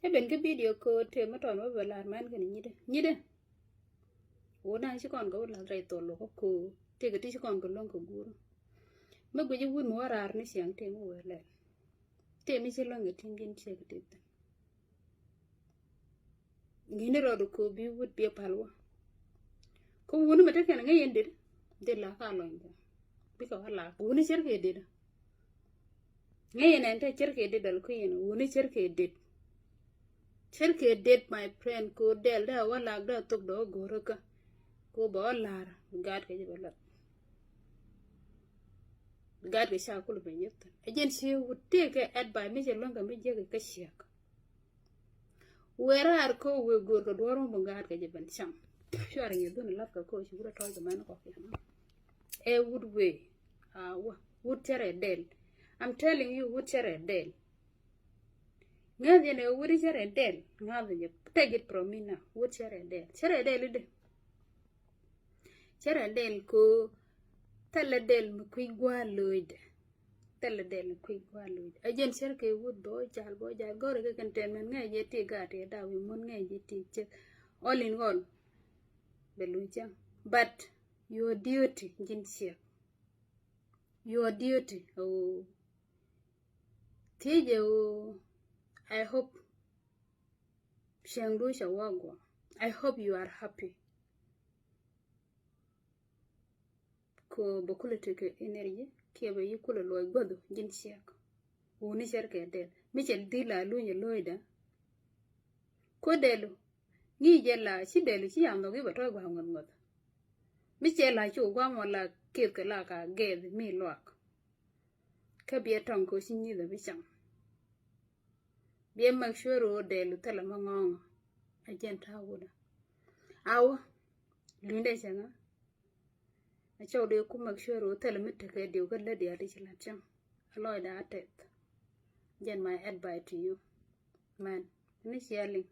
Thế bên cái video cô thì mà toàn mà làm man cái này như đây ủa na chứ còn có là rai tổ lộc cô thì cái chứ còn có lông của guru mà cái gì muốn mua rar này sáng thì mua lại thì mình sẽ lông cái thiên nhiên sẽ cái đấy gini rồi cô bi would be palwa ko woni mà cái này ngay yên để là cả lông đó bị có là woni chơi cái đấy ngay này anh chơi cái đấy đó cô yên woni chơi cái đấy Cherke date my friend ko del da wala da tok do goroka ko ba lar gad ke jibala gad ke sha kul be yetta agency would take ad by me longa me je ke shiak where are ko we go do ro mo gad ke jiban cham share ye don la ka ko shi gura to the man ko e would we would chere del I'm telling you would chere del ngadi ne wuri chere del ngadi je take it from me now would chere del chere del ko tala del mu kuy gwaloid tala del kuy gwaloid ajen chere ke wood bo jal gore ke containment ngai je ti gate da wi mon ngai je ti che all in all beluja but your duty jin sia your duty oh tije oh I hope Shangdu Shawagwa. I hope you are happy. Ko bokule teke energy kiaba yikula loy godo jin siak. Woni sharke del. Michel dila lunya loida. Ko delu. Ni jela si delu si ando gi bato gwa ngot. Michel la chu gwa mo la kirke la ka ged mi loak. Ka biya tonko si nyi da bicham. Bien make sure delu tala mangong agent hawuda awa lunde changa acho de ku make sure tala mitte ke de ko la de ati chila chang aloy da tet gen my advice to you man ni sharing